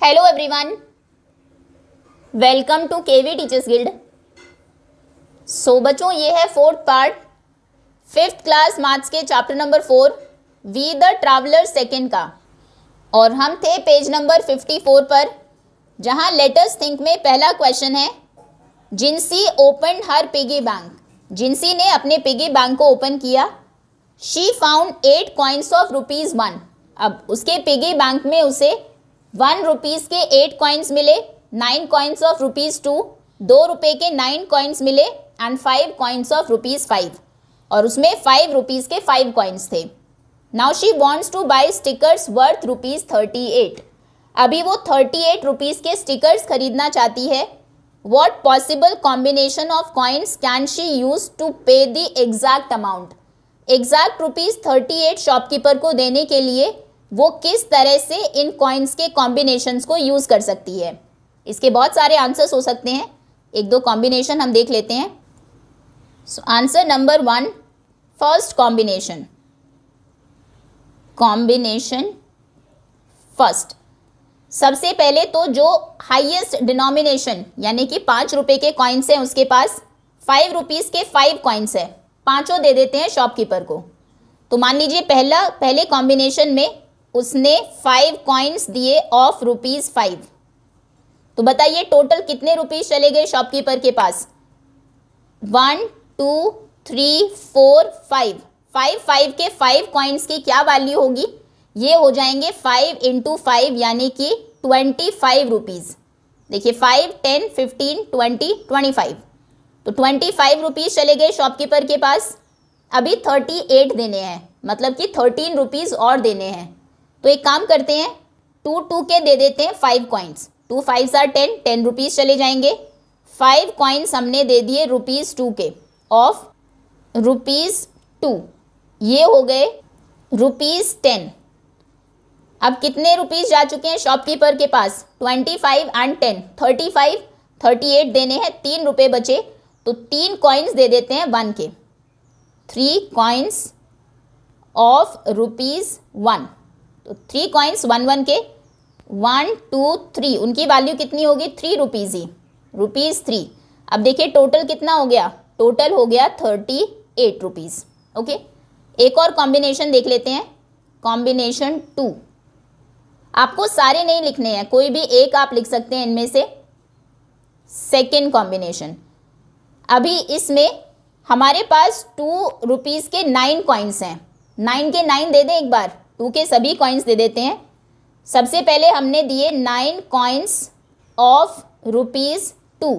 Hello everyone, welcome to KV teachers guild. So बच्चों, ये है fourth part 5th class maths के chapter number 4 we the traveller second का। और हम थे पेज नंबर 54 पर, जहां लेट अस थिंक में पहला क्वेश्चन है, जिंसी ओपन हर पिगी बैंक। जिंसी ने अपने पिगी बैंक को ओपन किया। She found 8 coins of ₹1। अब उसके पिगी बैंक में उसे 1 रुपीज़ के 8 कॉइन्स मिले, 9 कॉइन्स ऑफ ₹2, 2 रुपये के 9 कॉइन्स मिले एंड 5 कॉइन्स ऑफ ₹5, और उसमें 5 रुपीज़ के 5 कॉइन्स थे। Now she wants two by stickers worth ₹38। अभी वो 38 रुपीज़ के स्टिकर्स खरीदना चाहती है। What possible combination of coins can she use to pay the exact amount. Exact ₹38 shopkeeper को देने के लिए वो किस तरह से इन कॉइन्स के कॉम्बिनेशंस को यूज कर सकती है। इसके बहुत सारे आंसर्स हो सकते हैं, एक दो कॉम्बिनेशन हम देख लेते हैं। So answer number 1, first combination first. सबसे पहले तो जो हाईएस्ट डिनोमिनेशन यानी कि 5 रुपए के कॉइन्स हैं उसके पास 5 रुपीज़ के 5 कॉइन्स है, पांचों दे देते हैं शॉपकीपर को। तो मान लीजिए पहले कॉम्बिनेशन में उसने 5 कॉइन्स दिए ऑफ ₹5। तो बताइए टोटल कितने रुपीस चले गए शॉपकीपर के पास। 1 2 3 4 5 के 5 कॉइन्स की क्या वैल्यू होगी, ये हो जाएंगे 5 × 5 यानी कि 25 रुपीज़। देखिए 5 10 15 20 25, तो 25 रुपीज़ चले गए शॉपकीपर के पास। अभी 38 देने हैं, मतलब कि 13 रुपीज़ और देने हैं। तो एक काम करते हैं, 2 के दे देते हैं 5 कॉइन्स। 2 5 are 10 रुपीज़ चले जाएंगे। 5 कॉइन्स हमने दे दिए ₹2 के ऑफ ₹2, ये हो गए ₹10। अब कितने रुपीज़ जा चुके हैं शॉपकीपर के पास, 25 and 10 35, 38 देने हैं, 3 रुपये बचे। तो 3 कॉइन्स दे देते हैं 1 के, 3 कॉइन्स ऑफ ₹1। तो 3 कॉइन्स 1 के, 1 2 3, उनकी वैल्यू कितनी होगी, 3 रुपीज़ ही, ₹3। अब देखिए टोटल कितना हो गया, टोटल हो गया 38 रुपीज़। ओके, एक और कॉम्बिनेशन देख लेते हैं, कॉम्बिनेशन 2। आपको सारे नहीं लिखने हैं, कोई भी एक आप लिख सकते हैं इनमें से। सेकेंड कॉम्बिनेशन, अभी इसमें हमारे पास 2 रुपीज़ के 9 कॉइन्स हैं। 9 के 9 दे दें एक बार, 2 के सभी कॉइन्स दे देते हैं। सबसे पहले हमने दिए 9 कॉइन्स ऑफ ₹2।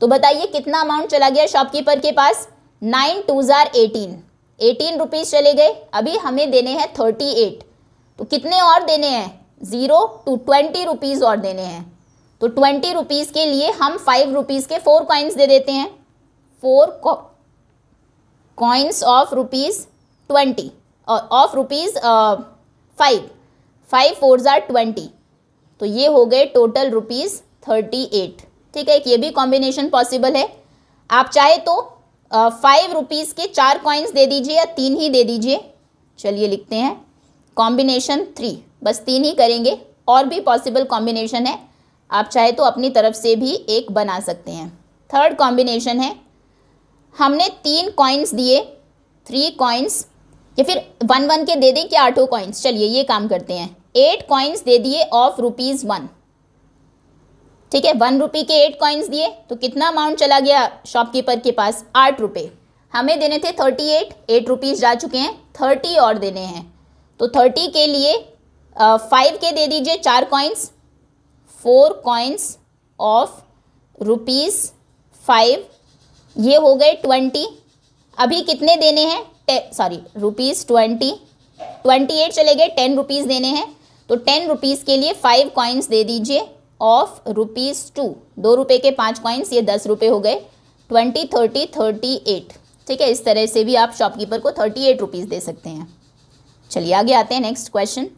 तो बताइए कितना अमाउंट चला गया शॉपकीपर के पास, 9 2s are 18 रुपीज़ चले गए। अभी हमें देने हैं 38, तो कितने और देने हैं, 0 to 20 रुपीज़ और देने हैं। तो 20 रुपीज़ के लिए हम 5 रुपीज़ के 4 कॉइन्स दे देते हैं। 4 कॉइन्स ऑफ ₹20 और ऑफ ₹5, 5 4s are 20, तो ये हो गए टोटल ₹38। ठीक है, ये भी कॉम्बिनेशन पॉसिबल है। आप चाहे तो 5 रुपीज़ के 4 कॉइन्स दे दीजिए या 3 ही दे दीजिए। चलिए लिखते हैं कॉम्बिनेशन 3, बस 3 ही करेंगे। और भी पॉसिबल कॉम्बिनेशन है, आप चाहे तो अपनी तरफ से भी एक बना सकते हैं। थर्ड कॉम्बिनेशन है, हमने 3 कॉइन्स दिए, 3 कॉइन्स, या फिर 1 के दे दें कि 8 कॉइन्स। चलिए ये काम करते हैं, 8 कॉइन्स दे दिए ऑफ ₹1। ठीक है, 1 रुपये के 8 कॉइन्स दिए, तो कितना अमाउंट चला गया शॉपकीपर के पास, 8 रुपये। हमें देने थे 38, 8 रुपीज़ जा चुके हैं, 30 और देने हैं। तो 30 के लिए 5 के दे दीजिए 4 कॉइन्स, 4 कॉइन्स ऑफ ₹5, ये हो गए 20। अभी कितने देने हैं, ₹20, 28 चले गए, 10 रुपीज़ देने हैं। तो 10 रुपीज़ के लिए 5 कॉइन्स दे दीजिए ऑफ ₹2, 2 रुपये के 5 कॉइन्स, ये 10 रुपये हो गए। 20 30 38। ठीक है, इस तरह से भी आप शॉपकीपर को 38 रुपीज़ दे सकते हैं। चलिए आगे आते हैं, next question.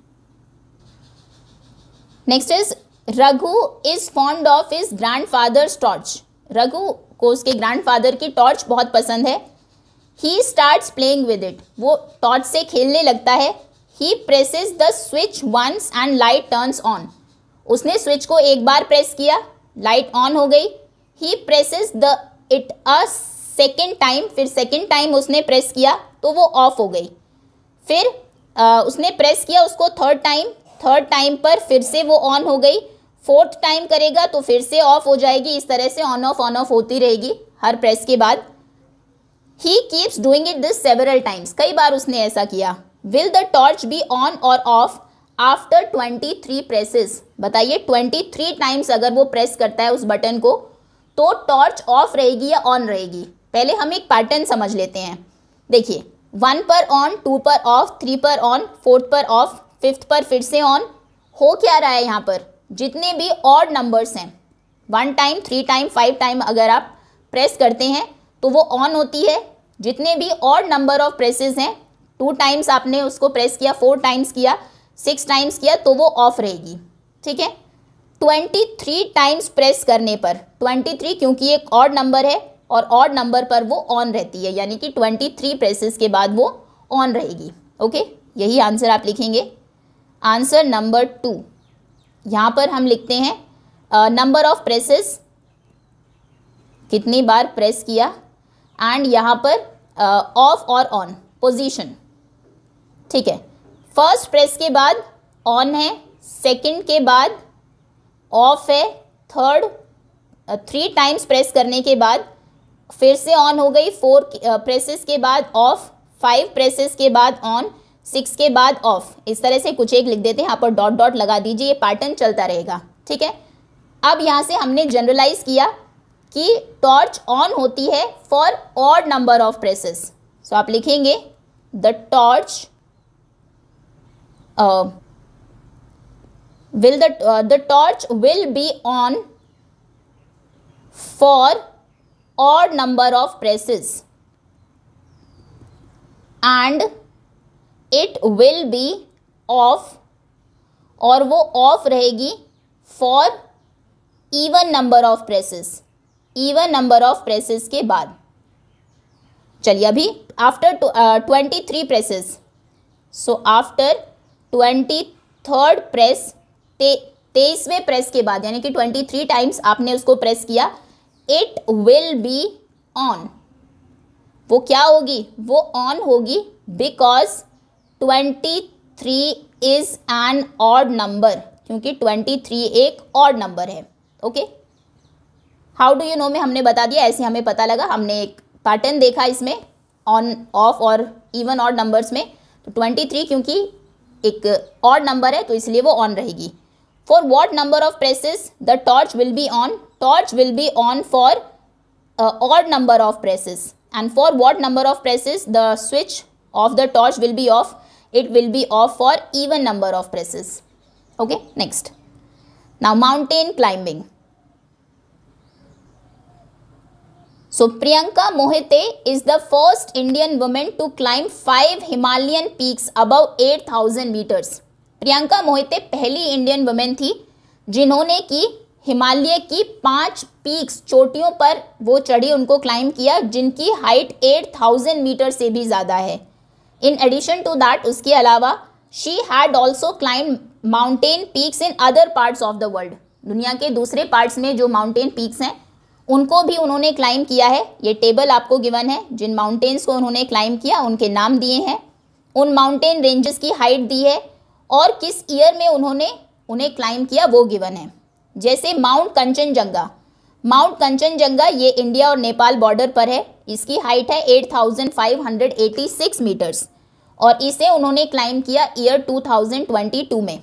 Next is Raghu is fond of his grandfathers torch. Raghu को उसके ग्रैंडफादर की टॉर्च बहुत पसंद है। He starts playing with it, वो टॉर्च से खेलने लगता है। He presses the switch once and light turns on, उसने स्विच को एक बार प्रेस किया, लाइट ऑन हो गई। He presses the it a second time, फिर सेकेंड टाइम उसने प्रेस किया तो वो ऑफ हो गई। फिर उसने प्रेस किया उसको थर्ड टाइम पर फिर से वो ऑन हो गई। फोर्थ टाइम करेगा तो फिर से ऑफ हो जाएगी। इस तरह से ऑन ऑफ होती रहेगी हर प्रेस के बाद। He keeps doing it this several times, कई बार उसने ऐसा किया। Will the torch be on और ऑफ आफ्टर 23 प्रेसेस, बताइए 23 टाइम्स अगर वो प्रेस करता है उस बटन को तो टॉर्च ऑफ रहेगी या ऑन रहेगी। पहले हम एक पैटर्न समझ लेते हैं। देखिए 1 पर ऑन, 2 पर ऑफ, 3 पर ऑन, 4 पर ऑफ, 5th पर फिर से ऑन। हो क्या रहा है यहाँ पर, जितने भी ऑड नंबर्स हैं 1 टाइम, 3 टाइम, 5 टाइम अगर आप प्रेस करते हैं तो वो ऑन होती है। जितने भी ऑड नंबर ऑफ प्रेसेस हैं 2 टाइम्स आपने उसको प्रेस किया, 4 टाइम्स किया, 6 टाइम्स किया तो वो ऑफ रहेगी। ठीक है, 23 टाइम्स प्रेस करने पर, 23 क्योंकि एक ऑड नंबर है और ऑड नंबर पर वो ऑन रहती है, यानी कि 23 प्रेसेस के बाद वो ऑन रहेगी। ओके, यही आंसर आप लिखेंगे। आंसर नंबर 2, यहाँ पर हम लिखते हैं नंबर ऑफ प्रेसेस, कितनी बार प्रेस किया, एंड यहाँ पर ऑफ और ऑन पोजीशन। ठीक है, फर्स्ट प्रेस के बाद ऑन है, सेकंड के बाद ऑफ है, थर्ड 3 टाइम्स प्रेस करने के बाद फिर से ऑन हो गई, 4 प्रेसेस के बाद ऑफ, 5 प्रेसेस के बाद ऑन, 6 के बाद ऑफ। इस तरह से कुछ एक लिख देते हैं, यहाँ पर डॉट डॉट लगा दीजिए, ये पैटर्न चलता रहेगा। ठीक है, अब यहाँ से हमने जनरलाइज किया कि टॉर्च ऑन होती है for odd number of presses. So आप लिखेंगे the torch the torch will be on for odd number of presses and it will be off, और वो ऑफ रहेगी for even number of presses, even number of presses के बाद। चलिए अभी after 23 presses, so after 23rd press, 23वें press के बाद, यानी कि 23 टाइम्स आपने उसको प्रेस किया, इट विल बी ऑन, वो क्या होगी, वो ऑन होगी, because 23 is an odd number, क्योंकि 23 एक ऑड नंबर है। Okay, how do you know में हमने बता दिया, ऐसे हमें पता लगा, हमने एक पैटर्न देखा इसमें ऑन ऑफ और इवन ऑड नंबर्स में। तो 23 क्योंकि एक ऑड नंबर है तो इसलिए वो ऑन रहेगी। For what number of presses the torch will be on, torch will be on for odd number of presses, and for what number of presses the switch off the torch will be of, it will be of for even number of presses. Okay, next, now mountain climbing. So Priyanka Mohite is the first Indian woman to climb 5 Himalayan peaks above 8,000 meters. Priyanka Mohite पहली Indian women थी जिन्होंने की हिमालय की 5 peaks, चोटियों पर वो चढ़ी, उनको क्लाइंब किया जिनकी हाइट 8,000 मीटर से भी ज़्यादा है। इन एडिशन टू दैट, उसके अलावा she had also climb mountain peaks in other parts of the world. दुनिया के दूसरे पार्ट्स में जो माउंटेन पीक्स हैं उनको भी उन्होंने क्लाइंब किया है। ये टेबल आपको गिवन है, जिन माउंटेन्स को उन्होंने क्लाइंब किया उनके नाम दिए हैं, उन माउंटेन रेंजेस की हाइट दी है और किस ईयर में उन्होंने उन्हें क्लाइंब किया वो गिवन है। जैसे माउंट कंचनजंगा ये इंडिया और नेपाल बॉर्डर पर है, इसकी हाइट है 8,586 मीटर्स और इसे उन्होंने क्लाइंब किया ईयर 2022 में।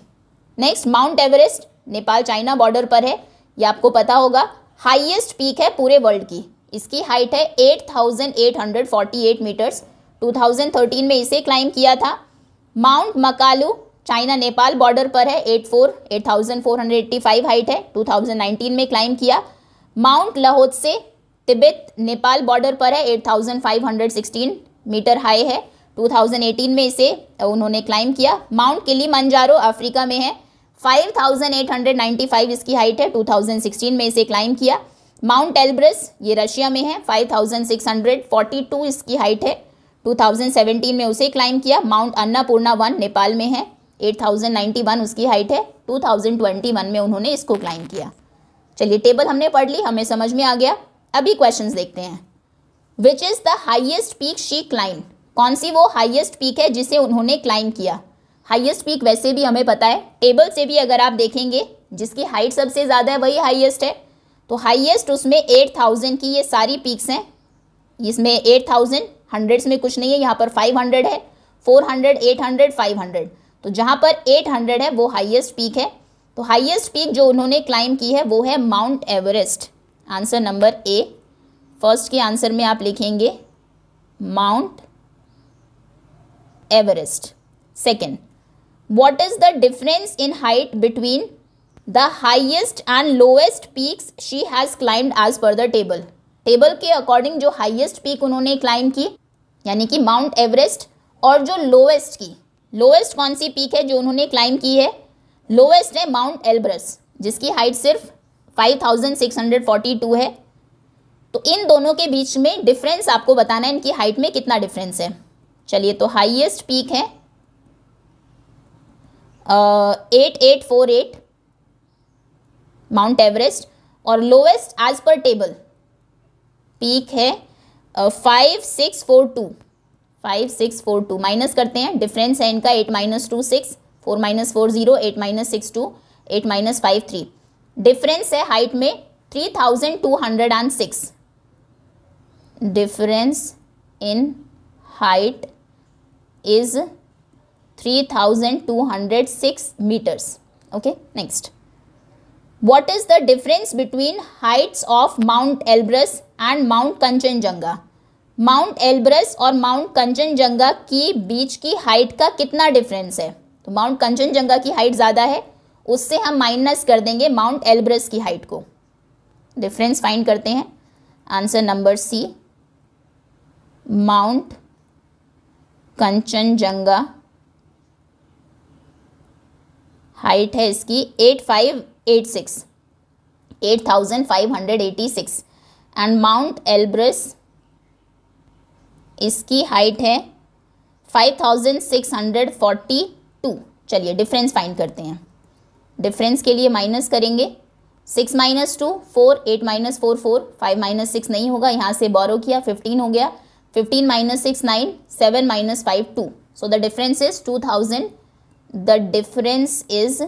Next, mount Everest Nepal China border पर है, ये आपको पता होगा, हाईएस्ट पीक है पूरे वर्ल्ड की, इसकी हाइट है 8,848 मीटर्स, 2013 में इसे क्लाइंब किया था। Mount Makalu China Nepal border पर है, 8,485 हाइट है, 2019 में क्लाइंब किया। माउंट लहोत्से तिब्बत नेपाल बॉर्डर पर है, 8,516 मीटर हाई है, 2018 में इसे उन्होंने क्लाइंब किया। माउंट किलिमंजारो अफ्रीका में है, 5,895 इसकी हाइट है, 2016 में इसे क्लाइंब किया। माउंट एल्ब्रस ये रशिया में है, 5,642 इसकी हाइट है, 2017 में उसे क्लाइंब किया। माउंट अन्नपूर्णा 1 नेपाल में है, 8,091 उसकी हाइट है, 2021 में उन्होंने इसको क्लाइम किया। चलिए टेबल हमने पढ़ ली, हमें समझ में आ गया। अभी क्वेश्चंस देखते हैं। Which is the highest peak she climb, कौन सी वो हाईएस्ट पीक है जिसे उन्होंने क्लाइम किया। हाईएस्ट पीक वैसे भी हमें पता है, टेबल से भी अगर आप देखेंगे जिसकी हाइट सबसे ज़्यादा है वही हाईएस्ट है। तो हाईएस्ट उसमें 8000 की ये सारी पीक्स हैं। इसमें 8000 हंड्रेड्स में कुछ नहीं है, यहाँ पर 500 है, 400, 800, 500। तो जहाँ पर 800 है वो हाईएस्ट पीक है। तो हाईएस्ट पीक जो उन्होंने क्लाइम की है वो है mount Everest. Answer number A. First के आंसर में आप लिखेंगे mount Everest. Second, what is the difference in height between the highest and lowest peaks she has climbed as per the table. Table के according जो highest peak उन्होंने climb की यानी कि माउंट एवरेस्ट, और जो लोएस्ट की, लोएस्ट कौन सी पीक है जो उन्होंने क्लाइम की है, लोएस्ट है माउंट एल्ब्रस जिसकी हाइट सिर्फ 5642 है। तो इन दोनों के बीच में डिफरेंस आपको बताना है, इनकी हाइट में कितना डिफरेंस है। चलिए, तो हाईएस्ट पीक है 8848 माउंट एवरेस्ट, और lowest as per table peak है 5642 माइनस करते हैं, डिफरेंस है इनका 8 - 2 6, 4 - 4 0, 8 - 6 2, 8 - 5 3। डिफरेंस है हाइट में 3206। Difference in height is 3206 meters. Okay, next. What is the difference between heights of Mount Elbrus and Mount Kanchenjunga? Mount Elbrus और mount Kanchenjunga की बीच की हाइट का कितना डिफरेंस है? तो माउंट कंचनजंगा की हाइट ज़्यादा है, उससे हम माइनस कर देंगे माउंट एल्ब्रस की हाइट को। डिफरेंस फाइंड करते हैं। Answer number C, mount Kanchenjunga height है इसकी 8586 एंड माउंट एल्ब्रस इसकी हाइट है 5642। चलिए डिफरेंस फाइंड करते हैं। डिफरेंस के लिए माइनस करेंगे, 6 - 2 4, 8 - 4 4, 5 - 6 नहीं होगा, यहाँ से बोरो किया 15 हो गया, 15 - 6 9, 7 - 5 2। So the difference is 2000। The difference is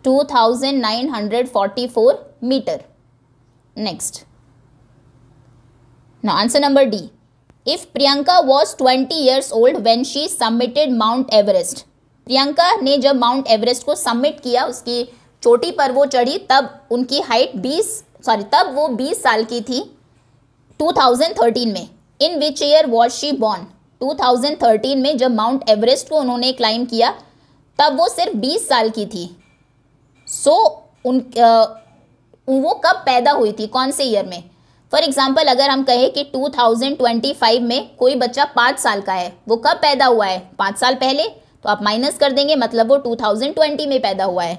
2944 metre. Next, now answer number D. If Priyanka was 20 years old when she submitted Mount Everest, Priyanka ने जब माउंट एवरेस्ट को सबमिट किया, उसकी चोटी पर वो चढ़ी, तब उनकी हाइट तब वो 20 साल की थी 2013 में। In which year was she born? 2013 में जब माउंट एवरेस्ट को उन्होंने क्लाइम किया तब वो सिर्फ 20 साल की थी। वो कब पैदा हुई थी, कौन से ईयर में? फॉर एग्जाम्पल अगर हम कहें कि 2025 में कोई बच्चा 5 साल का है, वो कब पैदा हुआ है? 5 साल पहले। तो आप माइनस कर देंगे, मतलब वो 2020 में पैदा हुआ है।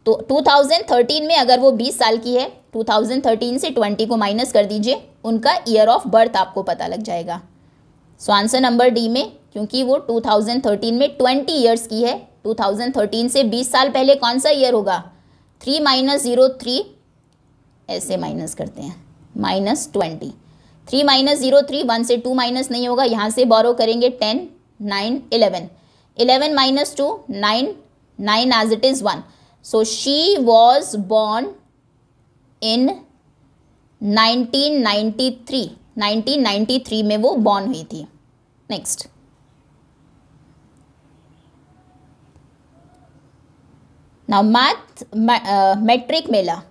तो 2013 में अगर वो 20 साल की है, 2013 से 20 को माइनस कर दीजिए, उनका ईयर ऑफ बर्थ आपको पता लग जाएगा। सो आंसर नंबर डी में, क्योंकि वो 2013 में 20 ईयर्स की है, 2013 से 20 साल पहले कौन सा ईयर होगा? 3 - 0 3, ऐसे माइनस करते हैं, -20। 3 - 0 3, 1 से 2 माइनस नहीं होगा, यहाँ से बोरो करेंगे 10 9 11, 11 - 2 9, 9 as it is 1। So she was born in 1993 में वो बॉर्न हुई थी। नेक्स्ट, नाउ मैट्रिक मेला।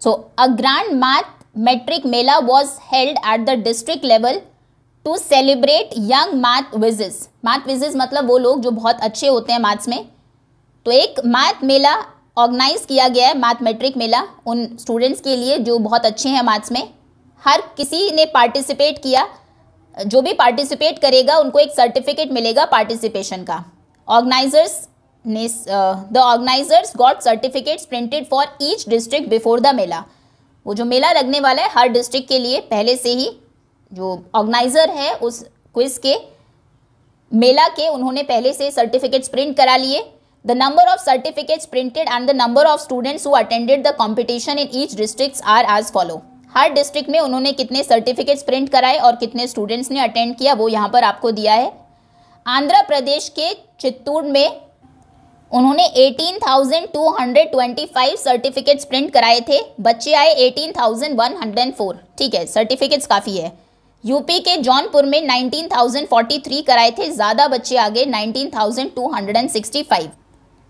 So a grand mathematic mela was held at the district level to celebrate young math whizzes. Math whizzes मतलब वो लोग जो बहुत अच्छे होते हैं मैथ्स में। तो एक मैथ मेला ऑर्गेनाइज किया गया है, मैथमेट्रिक मेला, उन स्टूडेंट्स के लिए जो बहुत अच्छे हैं मैथ्स में। हर किसी ने पार्टिसिपेट किया, जो भी पार्टिसिपेट करेगा उनको एक सर्टिफिकेट मिलेगा पार्टिसिपेशन का। The organizers got certificates printed for each district before the मेला। वो जो मेला लगने वाला है हर डिस्ट्रिक्ट के लिए पहले से ही जो ऑर्गेनाइजर है उस क्विज के, मेला के उन्होंने पहले से सर्टिफिकेट्स प्रिंट करा लिए। The number of certificates printed and the number of students who attended the competition in each district are as follow. हर डिस्ट्रिक्ट में उन्होंने कितने सर्टिफिकेट्स प्रिंट कराए और कितने स्टूडेंट्स ने अटेंड किया वो यहाँ पर आपको दिया है। आंध्र प्रदेश के चित्तूर में उन्होंने 18,225 सर्टिफिकेट्स प्रिंट कराए थे, बच्चे आए 18,104। ठीक है, सर्टिफिकेट्स काफ़ी है। यूपी के जौनपुर में 19,043 कराए थे, ज़्यादा बच्चे आ गए 19,265।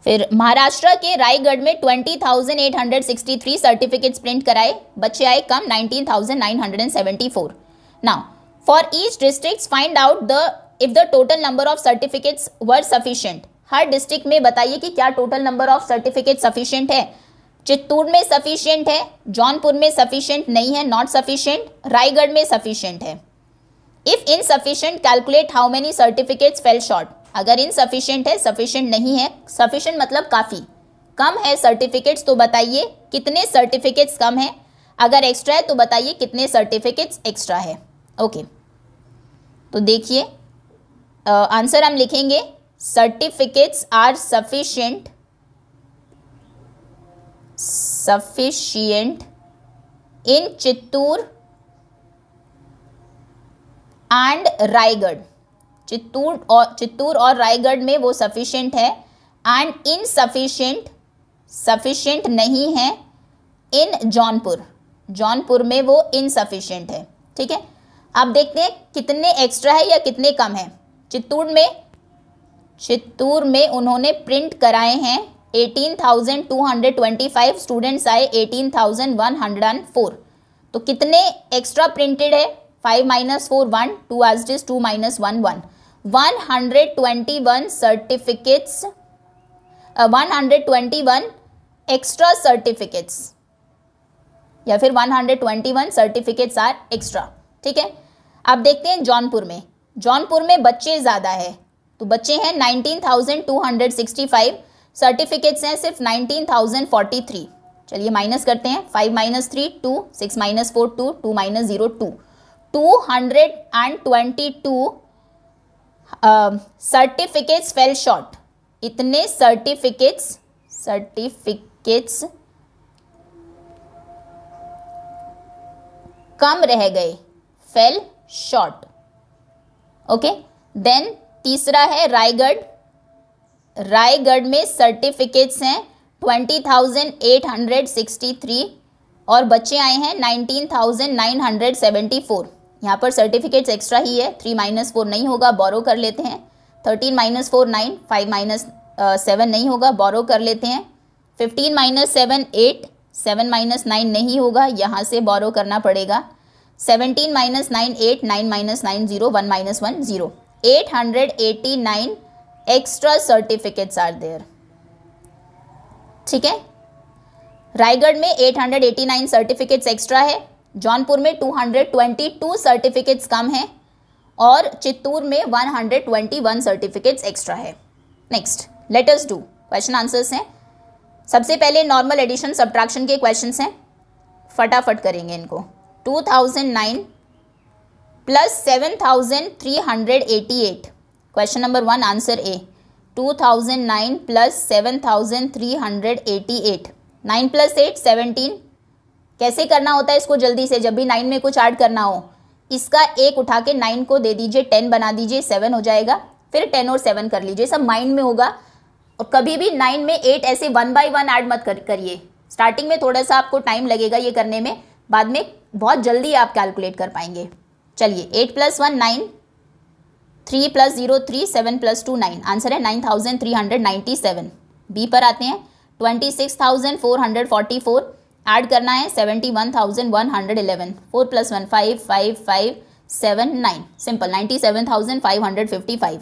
फिर महाराष्ट्र के रायगढ़ में 20,863 सर्टिफिकेट्स प्रिंट कराए, बच्चे आए कम 19,974। Now for each district find out the if the total number of certificates were sufficient. Her district में बताइए कि क्या total number of certificate sufficient है। चित्तूर में सफिशिएंट है, जौनपुर में सफिशिएंट नहीं है, नॉट सफिशिएंट, रायगढ़ में सफिशिएंट है। If insufficient calculate how many certificates fail short. अगर इनसफिशिएंट है, सफिशिएंट नहीं है, सफिशिएंट मतलब काफ़ी कम है सर्टिफिकेट्स, तो बताइए कितने सर्टिफिकेट्स कम है। अगर एक्स्ट्रा है तो बताइए कितने सर्टिफिकेट्स एक्स्ट्रा है। ओके, तो देखिए आंसर हम लिखेंगे certificates are sufficient in Chittoor and Raigarh. Chittoor और रायगढ़ में वो सफिशिएंट है। एंड सफिशिएंट नहीं है इन जौनपुर में वो इनसफिशिएंट है। ठीक है, अब देखते हैं कितने एक्स्ट्रा है या कितने कम है। चित्तूर में उन्होंने प्रिंट कराए हैं 18,225, स्टूडेंट्स आए 18,104। तो कितने एक्स्ट्रा प्रिंटेड है? 5 - 4 1, 2 as it is, 2 - 1 1, 121 certificates, 121 extra certificates, या फिर 121 सर्टिफिकेट्स आर एक्स्ट्रा। ठीक है, अब देखते हैं जौनपुर में बच्चे ज़्यादा है, तो बच्चे हैं 19,265, सर्टिफिकेट्स हैं सिर्फ 19,043। चलिए माइनस करते हैं, 5 - 3 2, 6 - 4 2, 2 - 0 2, 222 सर्टिफिकेट्स फेल शॉर्ट। इतने सर्टिफिकेट्स कम रह गए, फेल शॉर्ट। ओके, देन तीसरा है रायगढ़ में सर्टिफिकेट्स हैं 20,863 और बच्चे आए हैं 19,974। यहाँ पर सर्टिफिकेट्स एक्स्ट्रा ही है, 3 - 4 नहीं होगा, बोरो कर लेते हैं। 13 - 4 9, 5 - 7 नहीं होगा, बोरो कर लेते हैं। 15 - 7 8, 7 - 9 नहीं होगा, यहाँ से बोरो करना पड़ेगा। 17 - 9 8, 9 - 9 0, 1 - 1 0। 889 एक्स्ट्रा सर्टिफिकेट्स आर देयर। ठीक है, रायगढ़ में 889 सर्टिफिकेट्स एक्स्ट्रा है, जौनपुर में 222 सर्टिफिकेट्स कम है और चित्तूर में 121 सर्टिफिकेट्स एक्स्ट्रा है। Next let us do question answers हैं। सबसे पहले नॉर्मल एडिशन सब्ट्रैक्शन के क्वेश्चंस हैं, फटाफट करेंगे इनको। 2009 plus 7,388। Question number 1 answer A. 2009 plus 7,388, 9 + 8 17। कैसे करना होता है इसको जल्दी से, जब भी 9 में कुछ ऐड करना हो, इसका 1 उठा के 9 को दे दीजिए, 10 बना दीजिए, 7 हो जाएगा। फिर 10 और 7 कर लीजिए, सब माइंड में होगा। और कभी भी 9 में 8 ऐसे 1 by 1 ऐड मत करिए। स्टार्टिंग में थोड़ा सा आपको टाइम लगेगा ये करने में, बाद में बहुत जल्दी आप कैलकुलेट कर पाएंगे। चलिए 8 + 1 9, 3 + 0 3, 7 + 2 9। आंसर है 9,397। बी पर आते हैं। 26,444 ऐड करना है, 71,111। 4 + 1 5 5 5 7 9, सिंपल 97,555।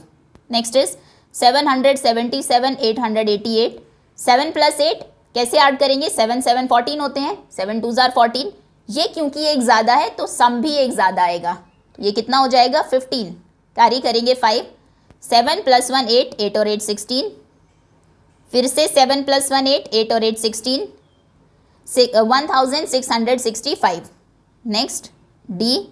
Next is 777 888। 7 + 8 कैसे ऐड करेंगे? 7 7 14 होते हैं, 7 2s are 14। ये क्योंकि एक ज़्यादा है तो सम भी एक ज़्यादा आएगा, तो ये कितना हो जाएगा 15। कैरी करेंगे 5। 7 + 1 8, 8 और 8 16। फिर से 7 + 1 8, 8 और 8 16, 1665। Next D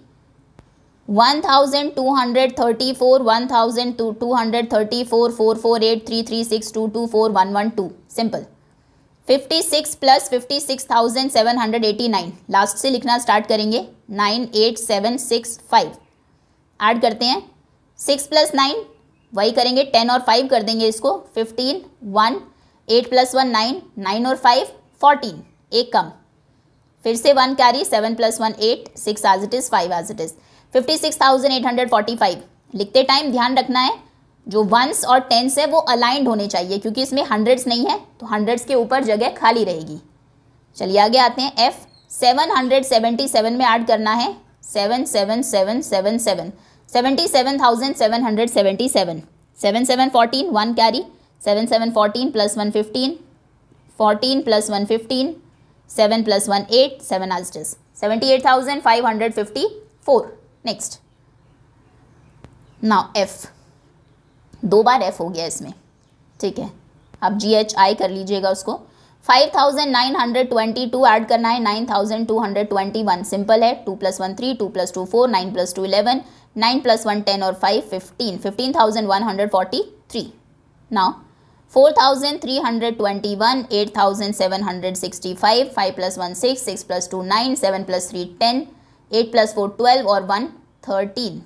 1234, 1234, 448, 336, 224, 112, simple. 56 plus 56,789, last से लिखना स्टार्ट करेंगे। 98765 ऐड करते हैं। 6 प्लस 9 वही करेंगे, 10 और 5 कर देंगे इसको। 15, 1, 8 प्लस 1 9, 9 और 5 14, एक कम, फिर से 1 carry, 7 plus 1 8, 6 as it is, 5 as it is. 56,845 लिखते टाइम ध्यान रखना है जो वंस और टेंस है वो अलाइंड होने चाहिए, क्योंकि इसमें हंड्रेड्स नहीं है तो हंड्रेड्स के ऊपर जगह खाली रहेगी। चलिए आगे आते हैं। एफ 777 में ऐड करना है 77777, 77,777, 7 7 14, 1 carry, 7 7 14 plus 1 15, 14 plus 1 15, 7 plus 1 8, 7 as it is, 78,554। Next, now F, दो बार एफ हो गया इसमें, ठीक है। अब GHI कर लीजिएगा उसको। 5,922 ऐड करना है 9,221, सिंपल है। 2 प्लस 1 3, 2 प्लस 2 4, 9 प्लस 2 11, 9 प्लस 1 10 और 5 15, 15,143। Now 4,321, 8,765, 5 plus 1 6, 6 plus 2 9, 7 plus 3 10, 8 plus 4 12 और 1 13,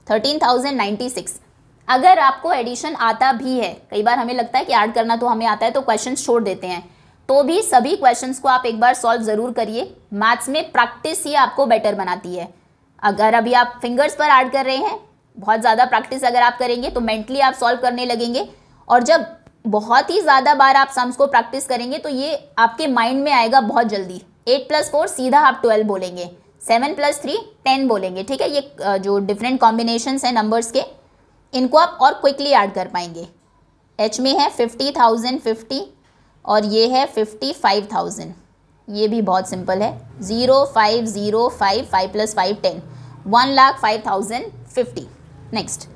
13,096। अगर आपको एडिशन आता भी है, कई बार हमें लगता है कि ऐड करना तो हमें आता है तो क्वेश्चंस छोड़ देते हैं, तो भी सभी क्वेश्चंस को आप एक बार सॉल्व ज़रूर करिए। मैथ्स में प्रैक्टिस ही आपको बेटर बनाती है। अगर अभी आप फिंगर्स पर ऐड कर रहे हैं, बहुत ज़्यादा प्रैक्टिस अगर आप करेंगे तो मेंटली आप सॉल्व करने लगेंगे, और जब बहुत ही ज़्यादा बार आप सम्स को प्रैक्टिस करेंगे तो ये आपके माइंड में आएगा बहुत जल्दी। 8 प्लस 4 सीधा आप 12 बोलेंगे, 7 प्लस 3 10 बोलेंगे, ठीक है। ये जो डिफरेंट कॉम्बिनेशंस हैं नंबर्स के, इनको आप और क्विकली ऐड कर पाएंगे। एच में है 50,050 और ये है 55,000, ये भी बहुत सिंपल है। 0505, 5 प्लस 5 10, 1,05,050। नेक्स्ट,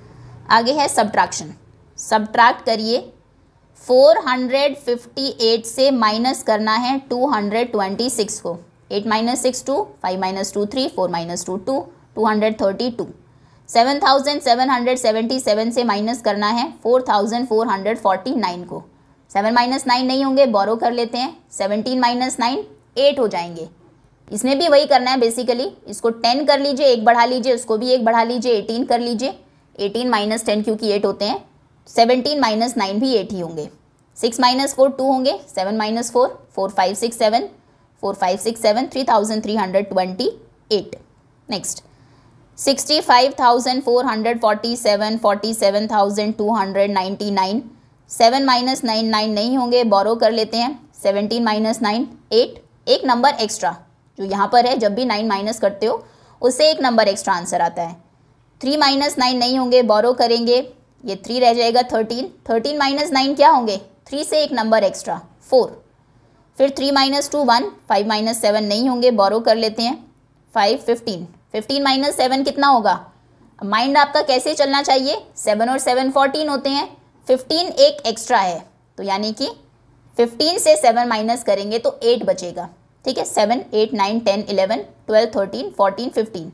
आगे है सब्ट्रैक्शन। सब्ट्रैक्ट करिए। 458 से माइनस करना है 226 को। 8 माइनस 6 2, 5 माइनस 2 3, 4 माइनस 2 2, 232। 7,777 से माइनस करना है 4,449 को। 7 माइनस 9 नहीं होंगे, बोरो कर लेते हैं। 17 माइनस 9 8 हो जाएंगे। इसमें भी वही करना है बेसिकली, इसको 10 कर लीजिए, एक बढ़ा लीजिए, उसको भी एक बढ़ा लीजिए, 18 कर लीजिए। 18 माइनस 10 क्योंकि 8 होते हैं, 17 माइनस 9 भी 8 ही होंगे। 6 माइनस 4 2 होंगे, 7 माइनस 4 4 5 6 7, 4 5 6 7, 3,328। नेक्स्ट, 65,447, 47,299। 7 माइनस 9 9 नहीं होंगे, बोरो कर लेते हैं। 17 माइनस 9 8, एक नंबर एक्स्ट्रा जो यहाँ पर है, जब भी 9 माइनस करते हो उससे एक नंबर एक्स्ट्रा आंसर आता है। 3 माइनस 9 नहीं होंगे, बोरो करेंगे, ये 3 रह जाएगा। 13 13 माइनस 9 क्या होंगे, 3 से एक नंबर एक्स्ट्रा 4। फिर 3 माइनस 2 1, 5 माइनस 7 नहीं होंगे, बोरो कर लेते हैं। 5 15 15 माइनस 7 कितना होगा। माइंड आपका कैसे चलना चाहिए, 7 और 7 14 होते हैं, 15 एक एक्स्ट्रा है, तो यानी कि 15 से 7 माइनस करेंगे तो 8 बचेगा, ठीक है। 7 8 9 10 11 12 13 14 15,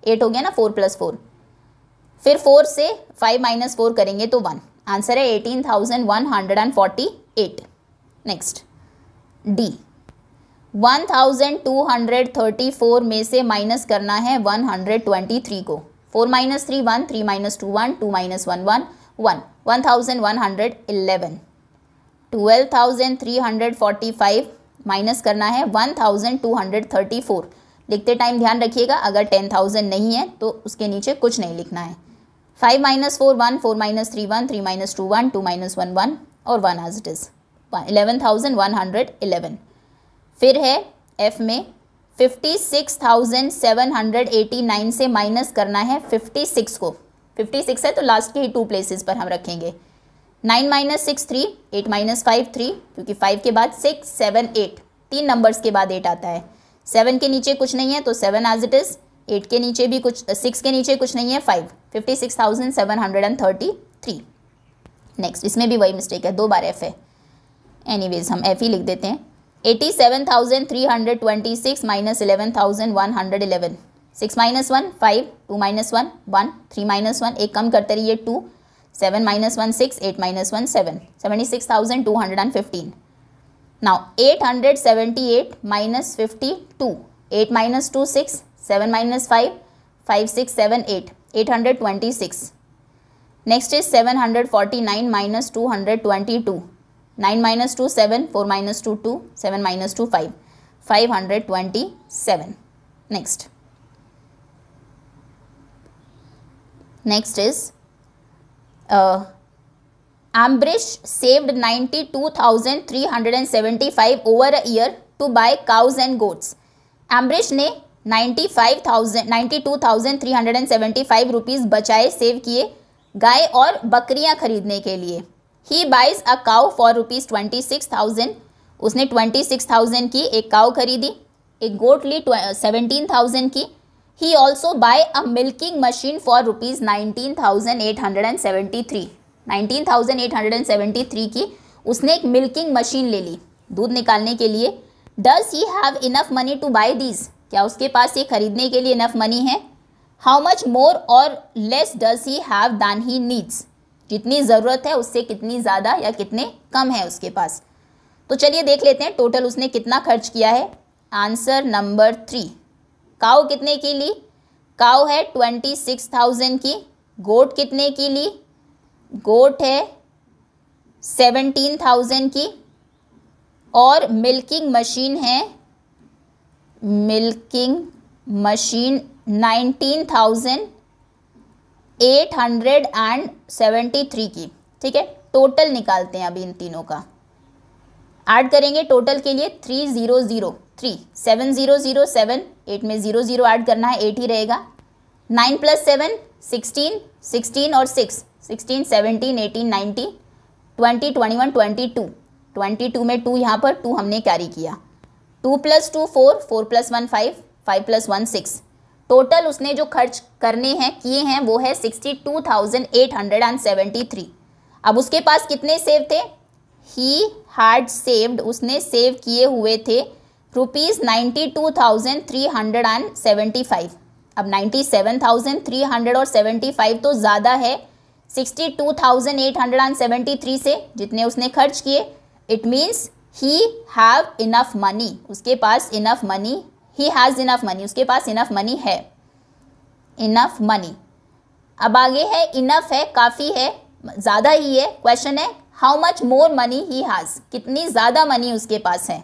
8 हो गया ना, 4 प्लस 4। फिर 4 से 5 माइनस 4 करेंगे तो 1, आंसर है 18,148। Next, D. 1,234 में से माइनस करना है 123 को। 4 माइनस 3 1, 3 माइनस 2 1, 2 माइनस 1 1 1, 1,111। 12,345 माइनस करना है 1,234। लिखते टाइम ध्यान रखिएगा, अगर 10,000 नहीं है तो उसके नीचे कुछ नहीं लिखना है। 5 माइनस 4 1, 4 माइनस 3 1, 3 माइनस 2 1, 2 माइनस 1 1 और 1 एज इट इज़, 11,111। फिर है एफ में 56,789 से माइनस करना है 56 को। 56 है तो लास्ट के ही 2 प्लेसेस पर हम रखेंगे। 9 माइनस 6 3, 8 माइनस 5 3, क्योंकि 5 के बाद 6 7 8, 3 नंबर्स के बाद 8 आता है। 7 के नीचे कुछ नहीं है तो 7 एज इट इज़, 8 के नीचे भी कुछ, 6 के नीचे कुछ नहीं है, 5, 56,733। नेक्स्ट, इसमें भी वही मिस्टेक है, 2 बार एफ है, एनीवेज हम एफ ही लिख देते हैं। 87,326 माइनस 11,111, 6 माइनस 1 5, 2 माइनस 1 1, 3 माइनस 1 एक कम करते रहिए 2, 7 minus 1 6, 8 minus 1 7, 76,215. Now 878 minus 52, 8 minus 2 6, 7 minus 5, 5 6 7 8, 826. Next is 749 minus 222, 9 minus 2 7, 4 minus 2 2, 7 minus 2 5, 527. Next is Ambrish saved 92,375 over a year to buy cows and goats. Ambrish ने 92,375 rupees बचाए, save किए गाय और बकरियां खरीदने के लिए. He buys a cow for rupees 26,000. उसने 26,000 की एक काउ खरीदी. एक गोट ली 17,000 की. He also buy a milking machine for rupees 19,873. 19,873 की उसने एक मिल्किंग मशीन ले ली दूध निकालने के लिए. Does he have enough money to buy these? क्या उसके पास ये खरीदने के लिए इनफ मनी है? How much more or less does he have than he needs? जितनी ज़रूरत है उससे कितनी ज़्यादा या कितने कम है उसके पास. तो चलिए देख लेते हैं टोटल उसने कितना खर्च किया है. Answer number 3. काऊ कितने की ली? काऊ है 26,000 की. गोट कितने की ली? गोट है 17,000 की. और मिल्किंग मशीन है 19,873 की. ठीक है, टोटल निकालते हैं अभी इन तीनों का. ऐड करेंगे टोटल के लिए 3003, 7007, 8 में 00 ऐड करना है, 8 ही रहेगा. 9 + 7 16, 16 और 6 16, 17, 18, 19, 20, 21, 22. 22 में 2 यहाँ पर 2 हमने कैरी किया. 2 + 2 4, 4 + 1 5, 5 + 1 6. टोटल उसने जो खर्च करने हैं किए हैं वो है 62,873. अब उसके पास कितने save the? He had saved, उसने सेव किए हुए थे रुपीज़ 92,375. अब 97,300 और 75 तो ज़्यादा है 62,873 से जितने उसने खर्च किए. It means he have enough money, उसके पास enough money, he has enough money, उसके पास इनफ मनी है, इनफ मनी. अब आगे है इनफ है, काफ़ी है, ज़्यादा ही है. क्वेश्चन है how much more money he has, कितनी ज़्यादा मनी उसके पास है.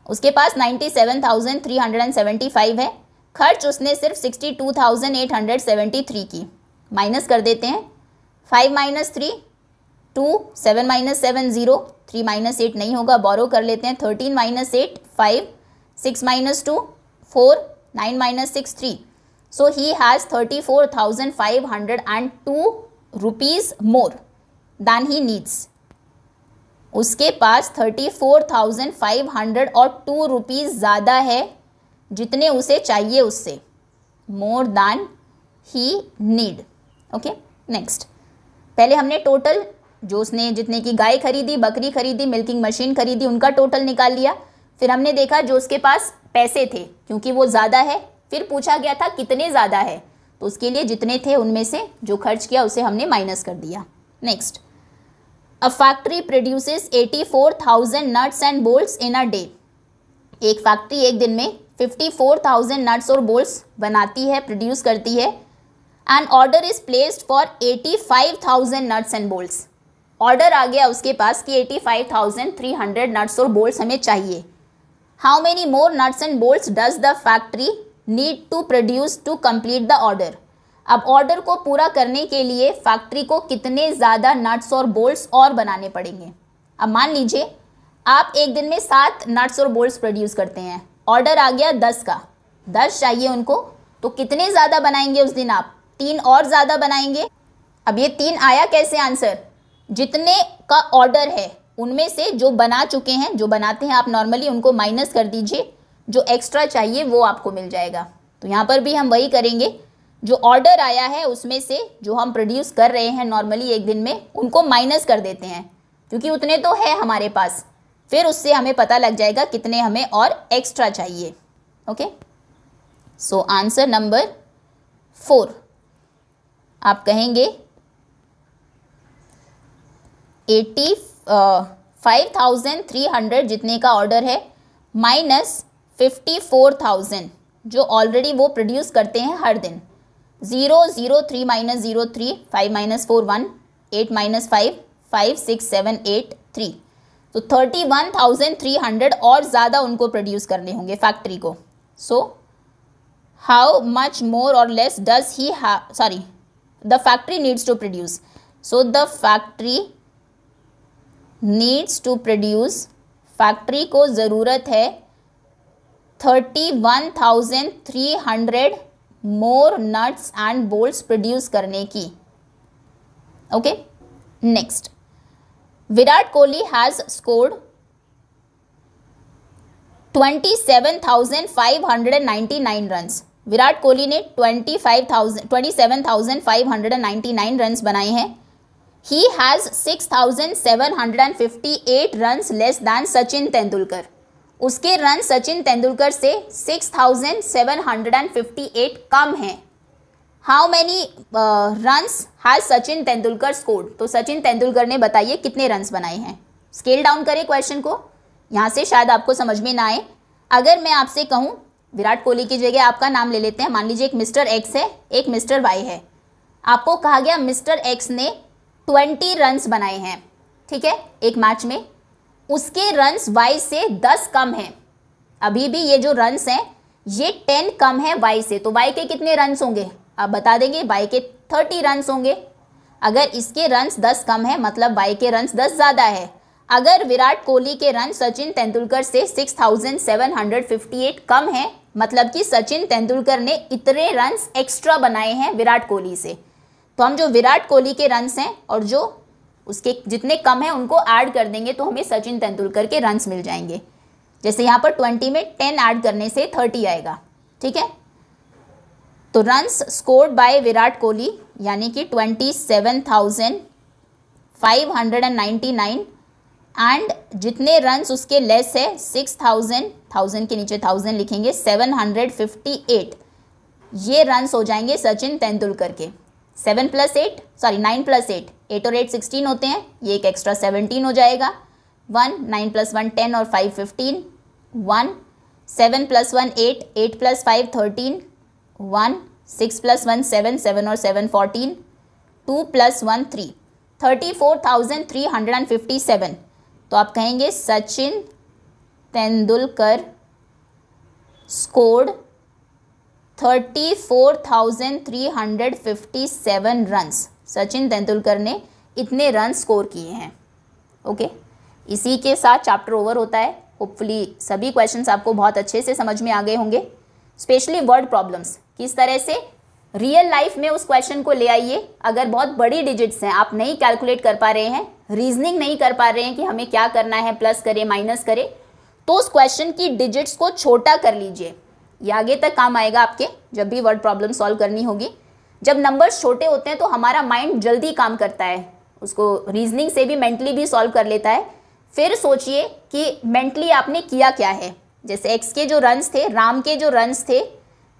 उसके पास 97,375 है. खर्च उसने सिर्फ 62,873 की. माइनस कर देते हैं. 5 - 3 2, 7 - 7 0, 3 - 8 नहीं होगा, बोरो कर लेते हैं. 13 - 8 5, 6 - 2 4, 9 - 6 3. So he has 34,502 rupees more than he needs. उसके पास 34,502 रुपीज़ ज़्यादा है जितने उसे चाहिए उससे. मोर दैन ही नीड. Okay, next. पहले हमने टोटल जो उसने जितने की गाय खरीदी, बकरी खरीदी, मिल्किंग मशीन खरीदी, उनका टोटल निकाल लिया. फिर हमने देखा जो उसके पास पैसे थे क्योंकि वो ज़्यादा है. फिर पूछा गया था कितने ज़्यादा है, तो उसके लिए जितने थे उनमें से जो खर्च किया उसे हमने माइनस कर दिया. Next. A factory produces 84,000 nuts and bolts in a day. एक फैक्ट्री एक दिन में 54,000 नट्स और बोल्ट्स बनाती है, प्रोड्यूस करती है. And order is placed for 85,000 nuts and bolts. Order आ गया उसके पास कि 85,300 नट्स और बोल्ट्स हमें चाहिए. How many more nuts and bolts does the factory need to produce to complete the order. अब ऑर्डर को पूरा करने के लिए फैक्ट्री को कितने ज़्यादा नट्स और बोल्ट्स और बनाने पड़ेंगे. अब मान लीजिए आप एक दिन में 7 नट्स और बोल्ट्स प्रोड्यूस करते हैं. ऑर्डर आ गया 10 का, 10 चाहिए उनको, तो कितने ज़्यादा बनाएंगे उस दिन आप? 3 और ज़्यादा बनाएंगे. अब ये 3 आया कैसे आंसर? जितने का ऑर्डर है उनमें से जो बना चुके हैं, जो बनाते हैं आप नॉर्मली, उनको माइनस कर दीजिए, जो एक्स्ट्रा चाहिए वो आपको मिल जाएगा. तो यहाँ पर भी हम वही करेंगे, जो ऑर्डर आया है उसमें से जो हम प्रोड्यूस कर रहे हैं नॉर्मली एक दिन में, उनको माइनस कर देते हैं क्योंकि उतने तो है हमारे पास. फिर उससे हमें पता लग जाएगा कितने हमें और एक्स्ट्रा चाहिए. ओके, सो आंसर नंबर 4 आप कहेंगे 85,300 जितने का ऑर्डर है माइनस 54,000 जो ऑलरेडी वो प्रोड्यूस करते हैं हर दिन। 0 0 3 माइनस 0 3 5 माइनस 4 1 8 माइनस 5 5 6 7 8 3 तो 31,300 और ज़्यादा उनको प्रोड्यूस करने होंगे फैक्ट्री को। सो हाउ मच मोर और less does he sorry the factory needs to produce. So the factory needs to produce, factory को ज़रूरत है 31,300 more nuts and bolts produce करने की। Okay, next, Virat Kohli has scored 27,599 runs. Virat Kohli ने 27,599 runs बनाए हैं। He has 6,758 runs less than Sachin Tendulkar. उसके run Sachin Tendulkar से 6,758 कम हैं। How many runs has Sachin Tendulkar scored. तो सचिन तेंदुलकर ने बताइए कितने रन्स बनाए हैं। स्केल डाउन करें क्वेश्चन को, यहाँ से शायद आपको समझ में ना आए। अगर मैं आपसे कहूँ विराट कोहली की जगह आपका नाम ले लेते हैं, मान लीजिए एक मिस्टर एक्स है एक मिस्टर वाई है। आपको कहा गया मिस्टर एक्स ने 20 रन्स बनाए हैं, ठीक है, एक मैच में। उसके रन्स वाई से 10 कम हैं। अभी भी ये जो रन्स हैं ये 10 कम है वाई से, तो वाई के कितने रन्स होंगे आप बता देंगे। वाई के 30 रन्स होंगे। अगर इसके रन्स 10 कम है मतलब वाई के रन्स 10 ज़्यादा है। अगर विराट कोहली के रन सचिन तेंदुलकर से 6,758 कम है मतलब कि सचिन तेंदुलकर ने इतने रन्स एक्स्ट्रा बनाए हैं विराट कोहली से। तो हम जो विराट कोहली के रन्स हैं और जो उसके जितने कम हैं उनको ऐड कर देंगे तो हमें सचिन तेंदुलकर के रन्स मिल जाएंगे। जैसे यहाँ पर 20 में 10 ऐड करने से 30 आएगा, ठीक है। तो runs scored by Virat Kohli यानी कि 27,599 एंड जितने रन्स उसके लेस है 6,000 के नीचे 1000 लिखेंगे 758, ये रन्स हो जाएंगे सचिन तेंदुलकर के। 9 + 8 8 और 8 16 होते हैं, ये एक एक्स्ट्रा 17 हो जाएगा। 1 9 + 1 10 और 5 15 1 7 + 1 8 8 + 5 13 1 6 + 1 7 7 और 7 14 2 + 1 3 34,357। तो आप कहेंगे सचिन तेंदुलकर स्कोर्ड 34,357 रन्स। सचिन तेंदुलकर ने इतने रन स्कोर किए हैं। ओके, इसी के साथ चैप्टर ओवर होता है। होपफुली सभी क्वेश्चंस आपको बहुत अच्छे से समझ में आ गए होंगे, स्पेशली वर्ड प्रॉब्लम्स किस तरह से रियल लाइफ में उस क्वेश्चन को ले आइए। अगर बहुत बड़ी डिजिट्स हैं, आप नहीं कैलकुलेट कर पा रहे हैं, रीजनिंग नहीं कर पा रहे हैं कि हमें क्या करना है, प्लस करें माइनस करें, तो उस क्वेश्चन की डिजिट्स को छोटा कर लीजिए। ये आगे तक काम आएगा आपके जब भी वर्ड प्रॉब्लम सॉल्व करनी होगी। जब नंबर्स छोटे होते हैं तो हमारा माइंड जल्दी काम करता है, उसको रीजनिंग से भी मेंटली भी सॉल्व कर लेता है। फिर सोचिए कि मेंटली आपने किया क्या है। जैसे एक्स के जो रन्स थे, राम के जो रन्स थे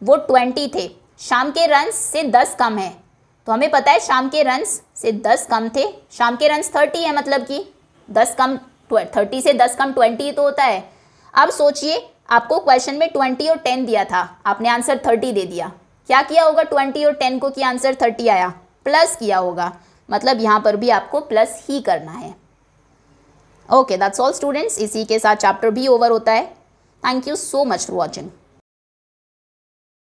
वो 20 थे, शाम के रन्स से 10 कम है। तो हमें पता है शाम के रन्स से 10 कम थे, शाम के रन्स 30 है, मतलब कि 10 कम 30 से 10 कम 20 तो होता है। अब सोचिए आपको क्वेश्चन में 20 और 10 दिया था, आपने आंसर 30 दे दिया। क्या किया होगा 20 और 10 को कि आंसर 30 आया? प्लस किया होगा, मतलब यहाँ पर भी आपको प्लस ही करना है। Okay, that's all students. इसी के साथ चैप्टर भी ओवर होता है। Thank you so much for watching.